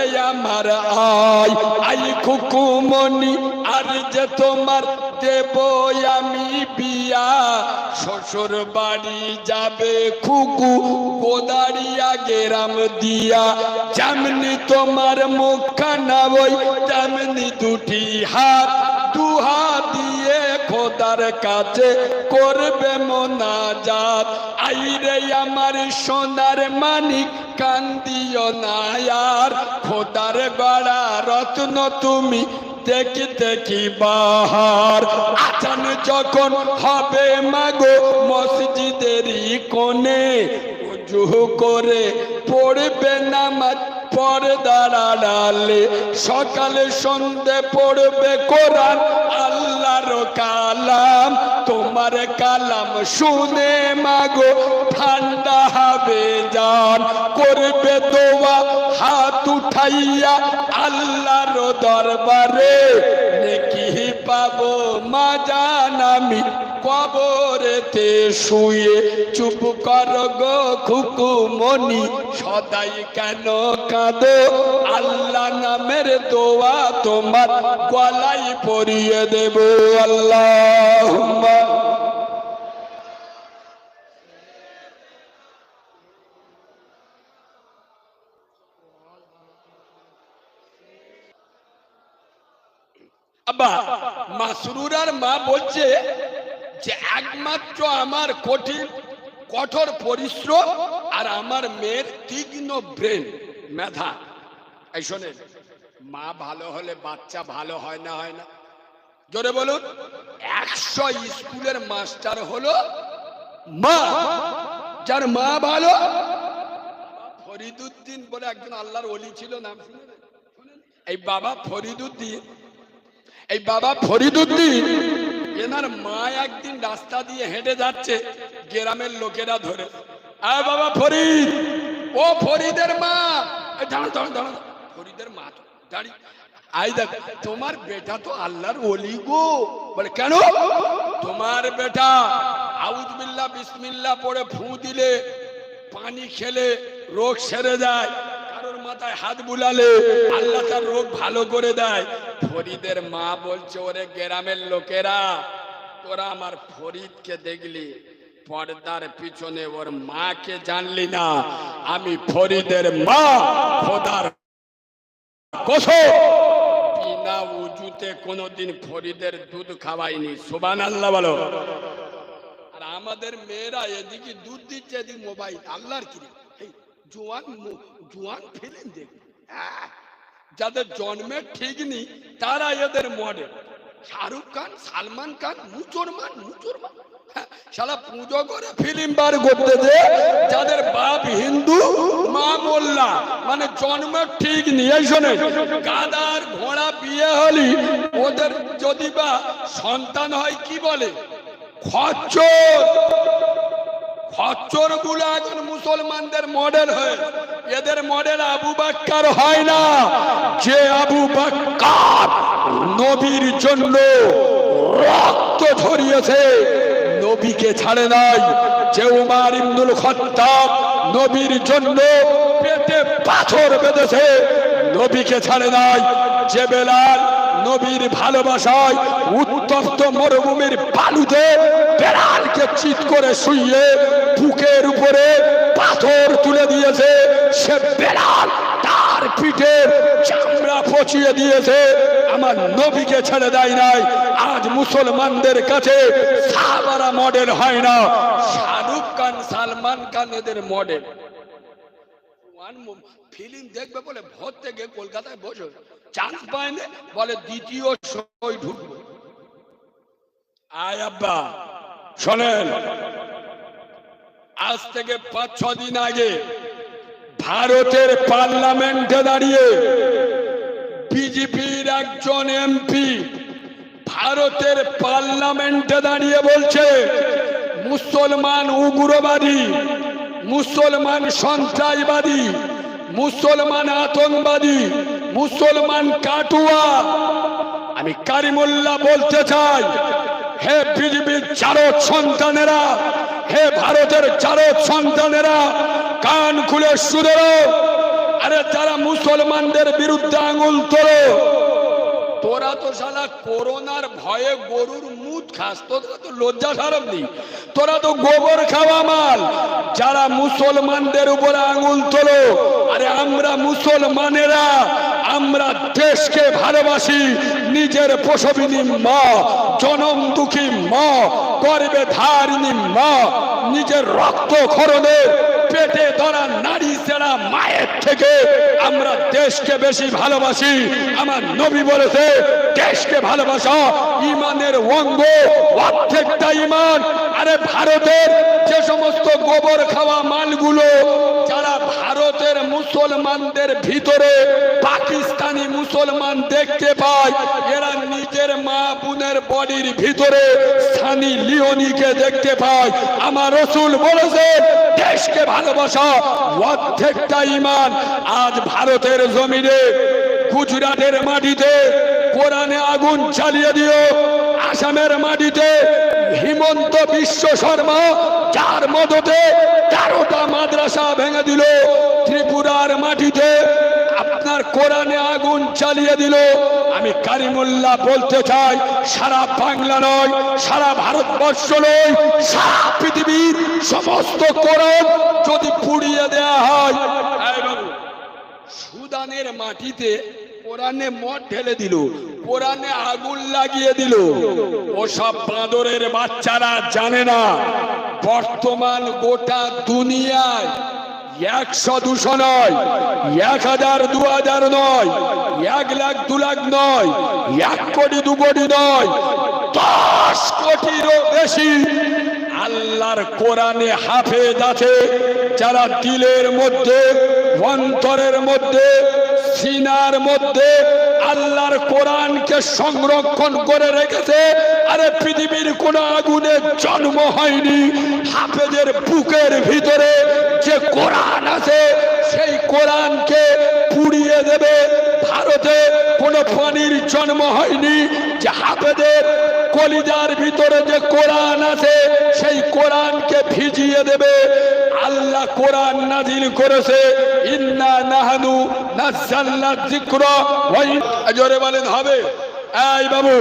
রে আমার I I Khukumoni আর যে তোমার দেব আমি বিয়া শ্বশুর বাড়ি যাবে খুকু গোদারিয়া গেরাম দিয়া যেমনি তোমার মুখখানা ওই তেমনি দুটি হাত দুহাত দিয়ে খোদার কাছে করবে মোনাজাত আইরে আমার সোনার মানিক কান্দিও না আর খোদার গড়া রত্ন তুমি দেখতে কি বাহার আজান যখন হবে মাগো মসজিদেরই কোণে ওযু করে পড়বে নামাজ পর্দার আড়ালে সকালে সন্ধে পড়বে কোরআন আল্লাহর কালাম তোমার কালাম শুনে মাগো ঠান্ডা হবে জান করবে দোয়া হাত উঠাইয়া আল্লাহর দরবারে নেকি পাবো মা জান আমি কবরেতে শুয়ে চুপ কর গো খুকুমনি সদাই কেন কাঁদো আল্লাহ নামের দোয়া তোমার গলায় পরিয়ে দেব আল্লাহুম্মা আব্বা মাসরুরার মা বলছে যে একমাত্র আমার কঠোর পরিশ্রম আর আমার মেয়ের তীক্ষ্ণ ব্রেন মেধা এই শোনেন মা ভালো হলে বাচ্চা ভালো হয় না জোরে বলুন 100 স্কুলের মাস্টার হলো মা যার মা ভালো ফরিদুদ্দিন বলে একজন আল্লাহর ওলি ছিল নাম শুনেন এই বাবা ফরিদুদ্দিন এনার মা একদিন রাস্তা দিয়ে হেঁটে যাচ্ছে গ্রামের লোকেরা ধরে আয় বাবা ফরিদ ও ফরিদের মা দাঁড়া ফরিদের মা তো দাঁড়িয়ে আই দেখ তোমার বেটা তো আল্লাহর ওলি গো বলে কেন তোমার বেটা আউযু বিল্লাহ বিসমিল্লাহ পড়ে ফু দিলে পানি খেলে রোগ সেরে যায় কারোর মাথায় হাত বুলালে আল্লাহ তার রোগ ভালো করে দেয় ফরিদের মা বলছে ওরে গ্রামের লোকেরা তোরা আমার ফরিদকে দেখলি পর্দার পিছনে ওর মাকে জানলি না আমি ফরিদের মা খোদার কসম বিনা উজুতে কোনোদিন ফরিদের দুধ খাওয়াইনি সুবহানাল্লাহ বলো আর আমাদের মেয়েরা এদিকে দুধ দিচ্ছে এদিকে মোবাইল আল্লাহর কি জোয়ান ফিল্ম দেখ যাদের জন্মের ঠিক নেই তারা এদের মডেল শাহরুখ খান সালমান খান মুসলমান শালা পুজো করে ফিল্ম বার করতে দে যাদের বাপ হিন্দু মা মোল্লা মানে জন্মের ঠিক নেই এই শোনে গাদার ঘোড়া বিয়ে হলি ওদের যদি বা সন্তান হয় কি বলে খচ্চর গুলো এখন মুসলমানদের মডেল হয় এদের মডেল আবু বাক্কার হয় না যে আবু বাক্কার নবীর জন্য রক্ত ঝরিয়েছে নবীকে ছাড়ে নাই যে উমর ইবনুল খাত্তাব নবীর জন্য পেটে পাথর বেঁধেছে নবীকে ছাড়ে নাই যে বেলাল নবীর ভালোবাসায় উত্তপ্ত মরুভূমির বালুতে বেলালকে চিৎ করে শুইয়ে বুকের উপরে পাথর তুলে দিয়েছে সে বেলাল তার পিঠের চামড়া পচিয়ে দিয়েছে আমার নবীকে ছেড়ে দেয় নাই আজ মুসলমানদের কাছে সাহাবারা মডেল হয় না শাহরুখ খান সালমান খান এদের মডেল ফিল্ম দেখবে বলে ভোর থেকে কলকাতায় বসে চান্স পায় না বলে দ্বিতীয় শোয় ঢুকবো আয় আব্বা শোনেন আজ থেকে 5-6 দিন আগে ভারতের পার্লামেন্টে দাঁড়িয়ে বিজেপির একজন এমপি ভারতের পার্লামেন্টে দাঁড়িয়ে বলছে মুসলমান উগ্রবাদী মুসলমান সন্ত্রাসবাদী মুসলমান আতঙ্কবাদী মুসলমান কাটুয়া আমি কারিমুল্লাহ বলতে চাই হে বিজেপির জারদ সন্তানেরা হে ভারতের জারদ সন্তানেরা কান খুলে শুনে আরে যারা মুসলমানদের বিরুদ্ধে আঙুল তোলো, তোরা তো শালা করোনার ভয়ে গরুর মুখ খাস, তোরা তো লজ্জা শরম নেই, তোরা তো গোবর খাওয়া মাল। যারা মুসলমানদের উপরে আঙুল তোলো, আরে আমরা মুসলমানেরা আমরা দেশকে ভালোবাসি, নিজের প্রসবিনী মা, জনম দুঃখী মা, গর্ভে ধারিণী মা, নিজের রক্ত খরণে পেটে ধরা নারী সেরা মায়ের থেকে আমরা দেশকে বেশি ভালোবাসি। আমার নবী বলেছে দেশকে ভালোবাসা ইমানের অঙ্গ, অর্ধেকটা ইমান। আরে ভারতের যে সমস্ত গোবর খাওয়া মালগুলো যারা ভারতের মুসলমানদের ভিতরে পাকিস্তানি মুসলমান দেখতে পায়, এরা নিজের মা বোনের বডির ভিতরে সানি লিওনিকে দেখতে পায়। আমার রাসূল বলেছে দেশকে ভালোবাসা অর্ধেকটা ইমান। আজ ভারতের জমিনে গুজরাটের মাটিতে কোরআনে আগুন চালিয়ে দিও, আসামের মাটিতে হিমন্ত বিশ্ব শর্মা যার মদতে 13টা মাদ্রাসা ভেঙে দিল, ত্রিপুরার মাটিতে আপনার কোরআনে আগুন চালিয়ে দিল। আমি কারিমুল্লাহ বলতে চাই, সারা বাংলা নয়, সারা ভারতবর্ষ নয়, সারা পৃথিবীর সমস্ত কোরআন যদি পুড়িয়ে দেয়া হয়। সুদানের মাটিতে কোরআনে মদ ঢেলে দিল, কোরআনে আগুন লাগিয়ে দিল। ওসব বাঁদরের বাচ্চারা জানে না বর্তমান গোটা দুনিয়ায় 100-200 নয়, 1000-2000 নয়, 1 লাখ 2 লাখ নয়, 1 কোটি 2 কোটি নয়, 10 কোটিরও বেশি আল্লাহর কোরআনে হাফেজ আছে, যারা দিলের মধ্যে, অন্তরের মধ্যে, সিনার মধ্যে আল্লাহর কোরআনকে সংরক্ষণ করে রেখেছে। আরে পৃথিবীর কোন আগুনে জন্ম হয়নি, হাফেজের বুকের ভিতরে যে কোরআন আছে সেই কোরআনকে পুড়িয়ে দেবে। ভারতে কোন পানির জন্ম হয়নি, যে হাফেজের কলিজার ভিতরে যে কোরআন আছে সেই কোরআনকে ভিজিয়ে দেবে। আল্লাহ কোরআন নাজিল করেছে, ইন্না নাহনু নাযালনা যিকরা ওয়া ইন্না, জোরে বলেন হবে। এই বাবু,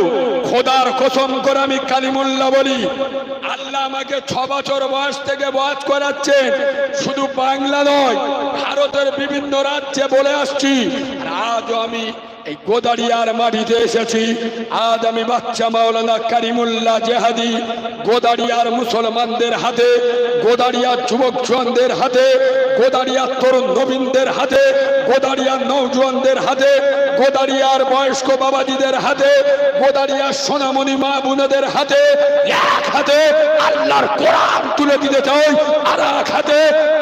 খোদার কসম করে আমি কালিমুল্লাহ বলি, আল্লাহ আমাকে 6 বছর বয়স থেকে ওয়াজ করাচ্ছেন। শুধু বাংলা নয়, ভারতের বিভিন্ন রাজ্যে বলে আসছি। আর আজও আমি এই গোদাড়িয়ার মাটিতে এসেছি। আজ আমি বাচ্চা মাওলানা কারিমুল্লাহ জেহাদি গোদাড়িয়ার মুসলমানদের হাতে, গোদাড়িয়ার যুবক জওয়ানদের হাতে, গোদাড়িয়ার তরুণ নবীনদের হাতে, গোদাড়িয়ার নওজোয়ানদের হাতে, গোদাড়িয়ার বয়স্ক বাবাজিদের হাতে, গোদাড়িয়ার সোনামণি মা বোনদের হাতে, এক হাতে আল্লাহর কোরআন তুলে দিতে চাই, আর এক হাতে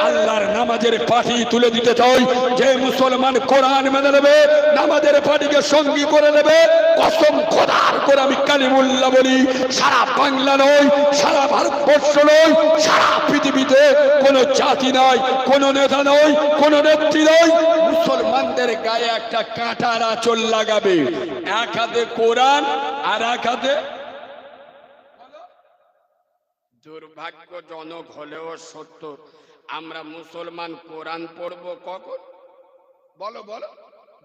আল্লাহর নামাজের পাঠি তুলে দিতে চাই। যে মুসলমান কোরআন মেনে নেবে, নামাজের পাঠিকে সঙ্গী করে নেবে, কসম খোদার করে আমি কালিমুল্লাহ বলি, সারা বাংলা নয়, সারা ভারতবর্ষ নয়, সারা পৃথিবীতে কোন জাতি নয়, কোন নেতা নয়, কোন নেত্রী নয় মুসলমানদের গায়ে একটা কাঁটার আঁচল লাগাবে। এক হাতে কোরআন আর এক হাতে, দুর্ভাগ্যজনক হলেও সত্য, আমরা মুসলমান কোরআন পড়ব কখন? বলো বলো,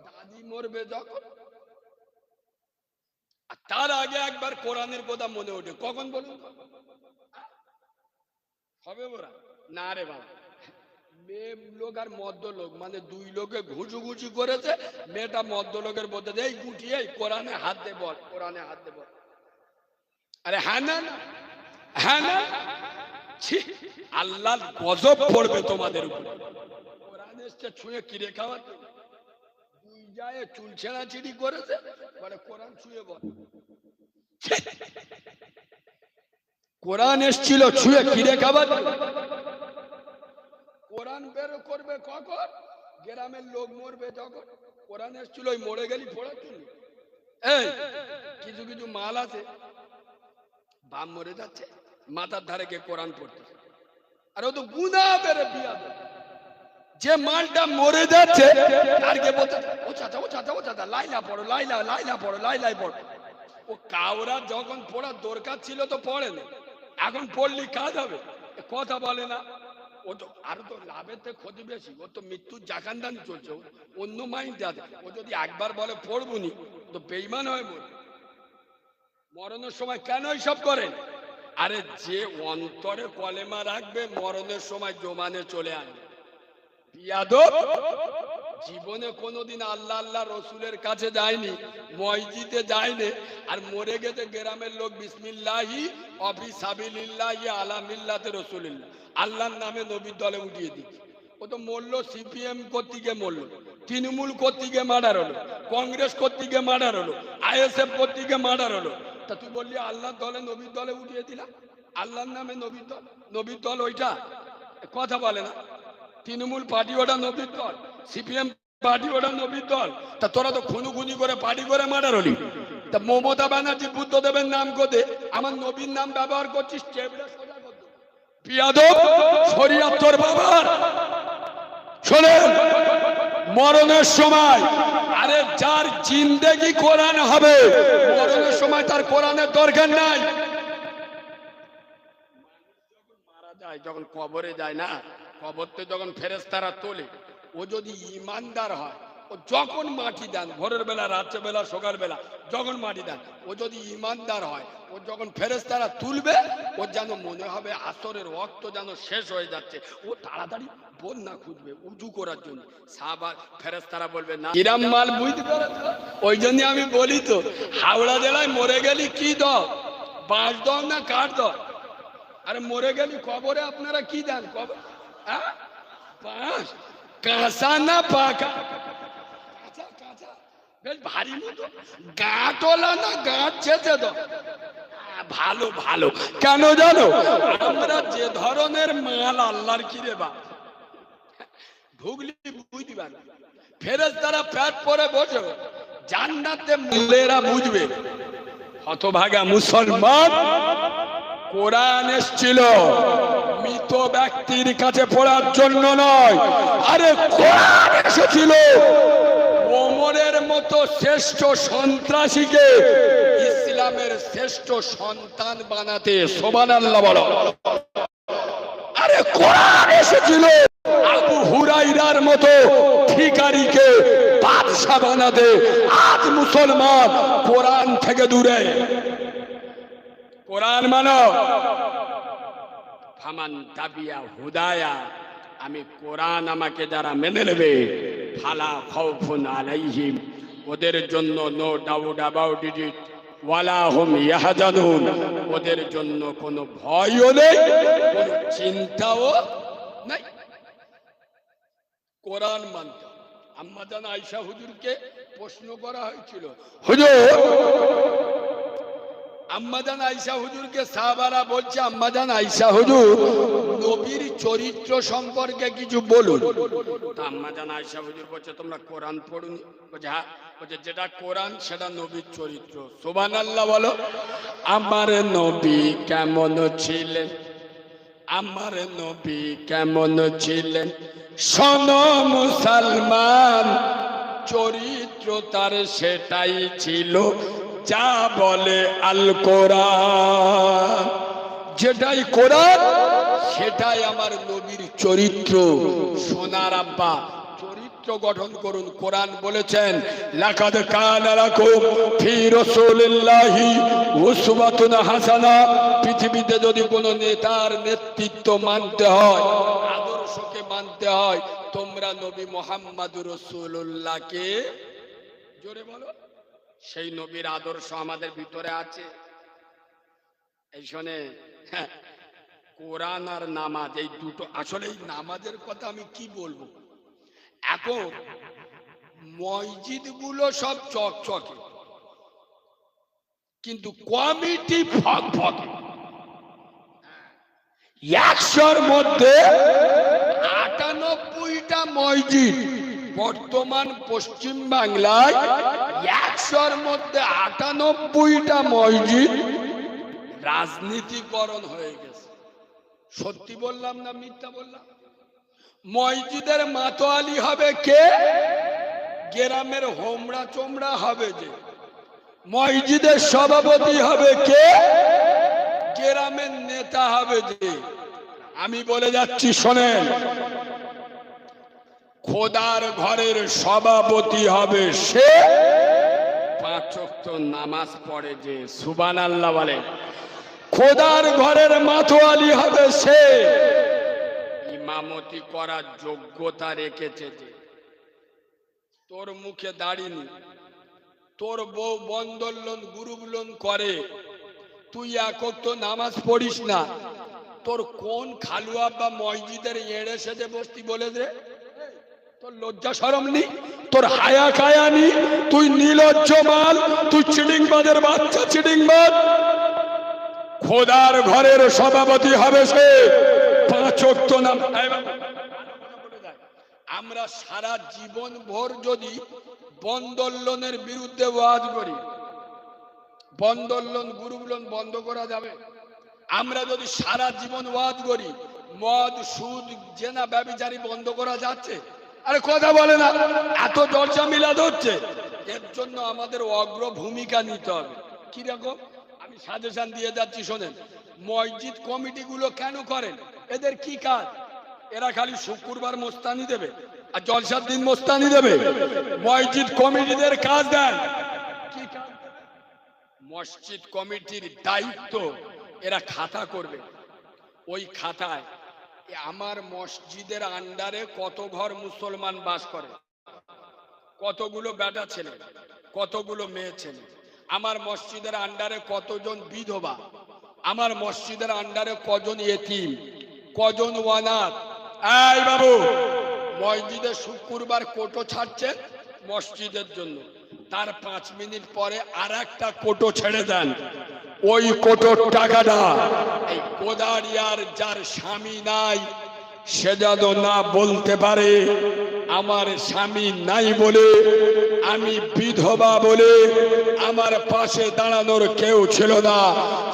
দাদি মরবে যখন, তার আগে একবার কোরআনের কথা মনে ওঠে কখন বলুন? হবে ওরা না রে বাবা, মেয়ে লোক আর মদ্য লোক, মানে দুই লোকে ঘুষুঘুষি করেছে, মেয়েটা মদ্য লোকের মধ্যে এই গুটিয়ে কোরআনে হাত দে বল, কোরআনে হাত দে বল। আরে হ্যাঁ না, হ্যাঁ না, আল্লাহর গজব পড়বে তোমাদের উপরে। কোরআন এসছে ছুঁয়ে কিরে খাওয়া, দুই যায় চুল ছেঁড়াছিড়ি করেছে, বলে কোরআন ছুঁয়ে বল। কোরআন এসছিল ছুঁয়ে কিরে খাবার। কোরআন বের করবে কখন? গ্রামের লোক মরবে যখন। কোরআন এসছিল ওই মরে গেলি পড়ার জন্য। এই কিছু কিছু মাল আছে, বাপ মরে যাচ্ছে, মাথার ধারে গিয়ে কোরআন পড়তেছে, আর ও তো গুনাহ বেড়ে বিয়া। যে মালটা মরে যাচ্ছে তারকে বলতে, ও চাচা ও চাচা ও চাচা লাইলা পড়ো, লাইলা লাইলা পড়ো, লাইলাই পড়ো। ও কাউরা যখন পড়ার দরকার ছিল তো পড়ে না, এখন পড়লি কাজ হবে, কথা বলে না। ও তো আরো তো লাভেতে ক্ষতি বেশি, ও তো মৃত্যুর জাকান্দানি চলছে, অন্য মাইন্ড আছে। ও যদি একবার বলে পড়বুনি তো বেইমান হয়ে মরবে। মরণের সময় কেন এইসব করেন? আরে যে অন্তরে কলেমা রাখবে মরণের সময় জমানে চলে আসবে। বিয়াদব, জীবনে কোনোদিন আল্লাহ আল্লাহ রসুলের কাছে যায়নি, মসজিদে যায়নি, আর মরে গেছে গ্রামের লোক বিসমিল্লাহি অফি সাবিলিল্লাহি আলা মিল্লাতে রসুলিল্লাহ, আল্লাহর নামে নবীর দলে উঠিয়ে দিচ্ছে। ও তো মরলো সিপিএম কর্তৃকে মরলো, তৃণমূল কর্তৃকে মার্ডার হলো, কংগ্রেস কর্তৃকে মার্ডার হলো, আইএসএফ কর্তৃকে মার্ডার হলো। তা তুই বললি আল্লাহর দলে নবীর দলে উঠিয়ে দিলাম, আল্লাহর নামে নবীর দল, নবীর দল ওইটা কথা বলে না। তৃণমূল পার্টি ওটা নবীর দল, সিপিএম পার্টি ওটা নবীর দল। তা তোরা তো খুনুখুনি করে পার্টি করে মার্ডার হলি। তা মমতা ব্যানার্জি বুদ্ধদেবের নাম করে আমার নবীর নাম ব্যবহার করছিস, বিয়াদব, শরিয়ত তোর বাবার। শোনেন, মরণের সময় আরে যার জিন্দেগি কোরআন হবে, মরণের সময় তার কোরআনের দরকার নাই। মারা যায় যখন কবরে যায় না, কবরতে যখন ফেরেশতারা তোলে, ও যদি ইমানদার হয়, ও যখন মাটি দেন, ভোরের বেলা, রাত্রে বেলা, সকাল বেলা, যখন মাটি দেন, ও যদি ইমানদার হয়, ও যখন ফেরেশতারা তুলবে, ও যেন মনে হবে আসরের ওয়াক্ত যেন শেষ হয়ে যাচ্ছে, ও তাড়াতাড়ি বন্যা খুঁজবে উজু করার জন্য। সাহাবা ফেরেশতারা বলবে না, ইরাম মাল বুঝতে পেরেছ? ওই জন্য আমি বলি তো, হাওড়া জেলায় মরে গেলি কি দাও, বাঁশ দাও না কাঠ দাও? আরে মরে গেলি কবরে আপনারা কি দেন? কবর বাঁশ, কাঁচা না পাকা? কাঁচা কাঁচা, বেশ ভারী মতো। গাঁটলা না গাঁট ছেঁচে দাও? ভালো ভালো। কেন জানো? আমরা যে ধরনের মাল আল্লাহর কিরে বা ঢুকলি বুঝতে পারবে, ফেরেশতারা পেট পরে বসে, জান্নাতে মুলেরা বুঝবে। হতভাগা মুসলমান, কোরআন এসেছিল মৃত ব্যক্তির কাছে পড়ার জন্য নয়, আরে কোরআন এসেছিল ওমরের মতো শ্রেষ্ঠ সন্ত্রাসীকে ইসলামের শ্রেষ্ঠ সন্তান বানাতে। সুবহানাল্লাহ বলো। আরে কোরআন এসেছিল আবু হুরায়রার মতো ভিখারিকে বাদশা বানাতে। আজ মুসলমান কোরআন থেকে দূরে। কোরআন মানো, ফামান তাবিয়া হুদায়া, আমি কোরআন আমাকে যারা মেনে নেবে, ফালা খাউফুন আলাইহিম, ওদের জন্য নো ডাউট অ্যাবাউট ইট, ওয়ালা হুম ইয়াহজানুন, ওদের জন্য কোনো ভয়ও নেই, কোনো চিন্তাও নাই। কোরআন মানতে। আম্মা জান আয়েশা হুজুরকে প্রশ্ন করা হয়েছিল, হুজুর, আম্মাজান আয়েশা হুজুরকে সাহাবারা বলছে, আম্মাজান আয়েশা হুজুর নবীর চরিত্র সম্পর্কে কিছু বলুন। তা আম্মাজান আয়েশা হুজুর বলছে, তোমরা কোরআন পড়ুনি? বলছে হ্যাঁ। বলছে যেটা কোরআন সেটা নবীর চরিত্র। সুবহানাল্লাহ বলো। আমার নবী কেমন ছিলেন, আমার নবী কেমন ছিলেন, শোনো মুসলমান, চরিত্র তার সেটাই ছিল যা বলে আল কোরআন। যেটাই কোরআন সেটাই আমার নবীর চরিত্র। সোনার আব্বা, চরিত্র গঠন করুন। কোরআন বলেছেন, লাকাদ কানা লাকুম ফি রাসূলিল্লাহি উসওয়াতুন হাসানা। পৃথিবীতে যদি কোনো নেতার নেতৃত্ব মানতে হয়, আদর্শকে মানতে হয়, তোমরা নবী মুহাম্মদুর রাসূলুল্লাহকে, জোরে বলো, সেই নবীর আদর্শ আমাদের ভিতরে আছে। এই শোনে, কোরআন আর নামাজ এই দুটো, আসলে এই নামাজের কথা আমি কি বলবো, এখন মসজিদ গুলো সব চকচকে, কিন্তু কমিটি ফকফকে। 100-র মধ্যে 98টা মসজিদ বর্তমান পশ্চিম বাংলায়, 100-র মধ্যে 98টা মসজিদ রাজনীতিকরণ হয়ে গেছে। সত্যি বললাম না মিথ্যা বললাম? মসজিদের মাতোয়ালি হবে কে? গ্রামের হোমরা চোমরা হবে যে। মসজিদের সভাপতি হবে কে? গ্রামের নেতা হবে যে। আমি বলে যাচ্ছি শোনেন, খোদার ঘরের সভাপতি হবে সে 5 ওয়াক্ত নামাজ পড়ে যে, সুবহানাল্লাহ বলে। খোদার ঘরের মাতোয়ালি হবে সে ইমামতি করার যোগ্যতা রেখেছে যে। তোর মুখে দাড়িনি, তোর বউ বন্ধন লোন গ্রুপ লোন করে, তুই একক তো নামাজ পড়িস না, তোর কোন খালুয়া বা মসজিদের এড়ে সেজে বসতি বলে দে? তোর লজ্জা শরম নি? তোর হায়া কায়া নি? তুই নিলজ্জ মাল, তুই চিডিংবাজের বাচ্চা, চিডিংবাজ। খোদার ঘরের সভাপতি হবে সে 5 ওয়াক্ত নামাজ। আমরা সারা জীবন ভর যদি বন্ধন লোনের বিরুদ্ধে ওয়াজ করি, বন্ধন লোন গ্রুপ লোন বন্ধ করা যাবে? আমরা যদি সারা জীবন ওয়াজ করি মদ সুদ জেনা ব্যভিচারী বন্ধ করা যাচ্ছে? আরে কথা বলে না, এত জলসা মিলাদ হচ্ছে। এর জন্য আমাদের অগ্র ভূমিকা নিতে হবে। কিরকম? আমি সাজেশন দিয়ে যাচ্ছি শোনেন। মসজিদ কমিটি গুলো কেন করেন? এদের কি কাজ? এরা খালি শুক্রবার মোস্তানি দেবে আর জলসার দিন মোস্তানি দেবে। মসজিদ কমিটিদের কাজ দেন কি কাজ? মসজিদ কমিটির দায়িত্ব এরা খাতা করবে। ওই খাতায় আমার মসজিদের আন্ডারে কত ঘর মুসলমান বাস করে, কতগুলো বেটা ছেলে, কতগুলো মেয়ে ছেলে, আমার মসজিদের আন্ডারে কতজন বিধবা, আমার মসজিদের আন্ডারে কজন এতিম, কজন অনাথ। এই বাবু, মসজিদে শুক্রবার কোটো ছাড়ছেন মসজিদের জন্য, তার 5 মিনিট পরে আর একটা কোটো ছেড়ে দেন। ওই কোটোর টাকাটা এই কোদারিয়ার যার স্বামী নাই সে যেন না বলতে পারে আমার স্বামী নাই বলে, আমি বিধবা বলে আমার পাশে দাঁড়ানোর কেউ ছিল না।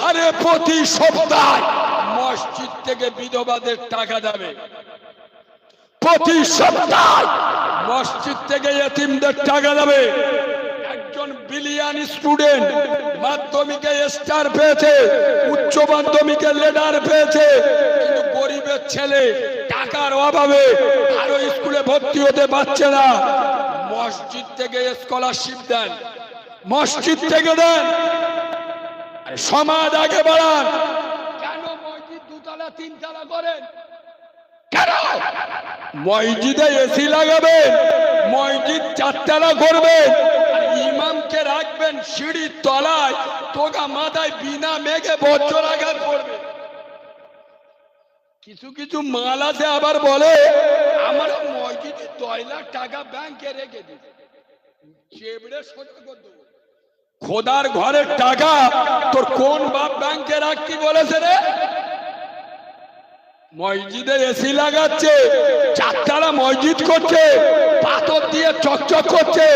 আরে প্রতি সপ্তাহে মসজিদ থেকে বিধবাদের টাকা যাবে, প্রতি সপ্তাহে মসজিদ থেকে এতিমদের টাকা যাবে। একজন বিলিয়ন স্টুডেন্ট মাধ্যমিকে স্টার পেয়েছে, উচ্চ মাধ্যমিকে লেডার পেয়েছে, কিন্তু গরিবের ছেলে টাকার অভাবে আরো স্কুলে ভর্তি হতে পারছে না। মসজিদ থেকে স্কলারশিপ দেন, মসজিদ থেকে দেন, সমাজ আগে বাড়ান। কেন মসজিদ 2 তলা 3 তলা করেন? কেন মসজিদে এসি লাগাবেন? মসজিদ 4 তলা করবেন, ইমামকে রাখবেন সিঁড়ির তলায়, তোগা মাথায় বিনা মেঘে বজ্রাঘাত করবে। কিছু কিছু মাল আছে আবার বলে আমরা মসজিদে 2 লাখ টাকা ব্যাংকে রেখে দিই, চেবড়ে সোজা করে দেবো। খোদার ঘরের টাকা তোর কোন বাপ ব্যাংকে রাখতে বলেছে রে? মসজিদে এসি লাগাচ্ছে, 4 তলা মসজিদ করছে, পাথর দিয়ে চকচক করছে।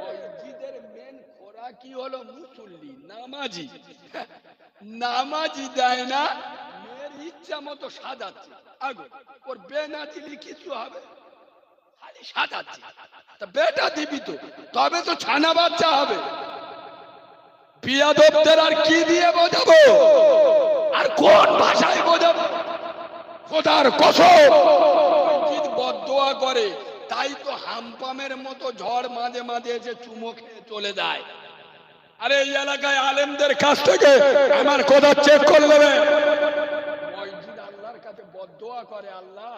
মসজিদের মেন খোরাকি হলো মুসল্লি, নামাজি। নামাজি দেয় না, মেয়ের ইচ্ছা মতো সাজাচ্ছে। আগো ওর বেনাচিলি কিছু হবে, খালি সাজাচ্ছে। তা বেটা দিবি তো, তবে তো ছানা বাচ্চা হবে। বিয়াদবদের আর কি দিয়ে বোঝাবো, আর কোন ভাষায় বোঝাবো? খোদার কসম মসজিদ বদদোয়া করে, তাই তো হামপামের মতো ঝড় মাঝে মাঝে এসে চুমো খেয়ে চলে যায়। আরে এই এলাকায় আলেমদের কাছ থেকে আমার খোদা চেক করে নেবে। মসজিদ আল্লাহর কাছে বদদোয়া করে, আল্লাহ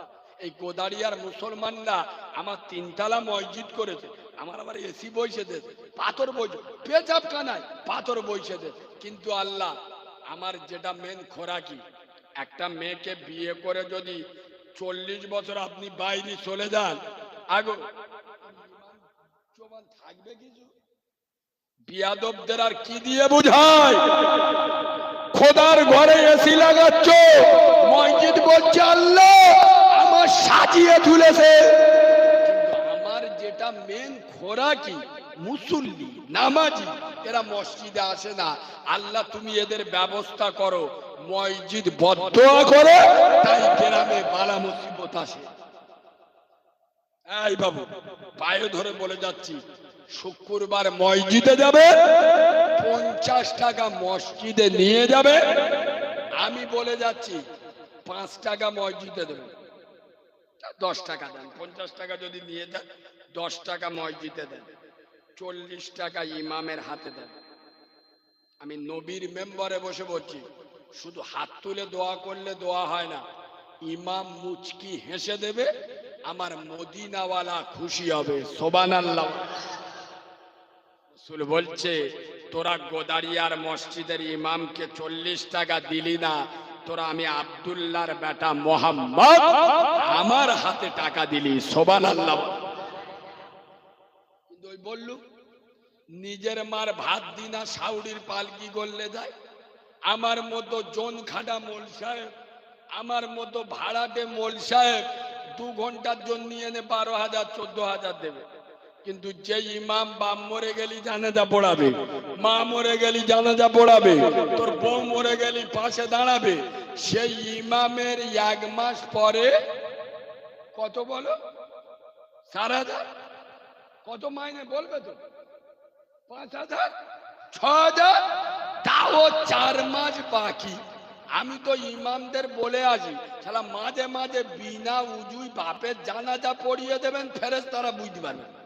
এই গোদারিয়ার মুসলমানরা আমার 3 তলা মসজিদ করেছে, আমার আবার এসি বইছে দে, পাথর বইছে, পেচাপ কানায় পাথর বইছে দে, কিন্তু আল্লাহ আমার যেটা মেন খোরাকি, একটা মেয়েকে বিয়ে করে যদি 40 বছর আপনি বাইরে চলে যান, আগো থাকবে কিছু? বিয়াদবদের আর কি দিয়ে বুঝায়? খোদার ঘরে এসি লাগাচ্ছ, মসজিদ বলছে আল্লাহ আমার সাজিয়ে তুলেছে, কিন্তু আমার যেটা মেন খোরাকি মুসল্লি নামাজি, এরা মসজিদে আসে না। আল্লাহ তুমি এদের ব্যবস্থা করো, মসজিদ বদদোয়া করে, তাই গ্রামে বালা মুসিবত আসে। এই বাবু পায়ে ধরে বলে যাচ্ছি, শুক্রবার মসজিদে যাবে, 50 টাকা মসজিদে নিয়ে যাবে। আমি বলে যাচ্ছি 5 টাকা মসজিদে দেবেন, 10 টাকা দেন, 50 টাকা যদি নিয়ে দেন 10 টাকা মসজিদে দেন, 40 টাকা ইমামের হাতে দেন। আমি নবীর মেম্বারে বসে বলছি, শুধু হাত তুলে দোয়া করলে দোয়া হয় না, ইমাম মুচকি হেসে দেবে, আমার মদিনাওয়ালা খুশি হবে। সুবহানাল্লাহ। রাসূল বলছে, তোরা গোদারিয়ার মসজিদের ইমামকে 40 টাকা দিলি না, তোরা আমি আব্দুল্লাহর বেটা মোহাম্মদ আমার হাতে টাকা দিলি। সুবহানাল্লাহ। কিন্তু ওই বললু নিজের মার ভাত দিনা সাউরির পালকি করলে যায়। আমার মতো জন খাটা মোল সাহেব, আমার মতো ভাড়াটে মোল সাহেব 2 ঘন্টার জন্য নিয়ে 12,000 14,000 দেবে। কিন্তু যে ইমাম বাপ মরে গেলি জানাজা পড়াবে, মা মরে গেলি জানাজা পড়াবে, তোর বউ মরে গেলি পাশে দাঁড়াবে, সেই ইমামের 1 মাস পরে কত বলো? 4,000। কত মাইনে বলবে তো? 5,000 6,000, তাও 4 মাস বাকি। আমি তো ইমামদের বলে আসি, শালা মাঝে মাঝে বিনা উজুই বাপের জানাজা পড়িয়ে দেবেন, ফেরেশতারা বুঝতে পারবে না।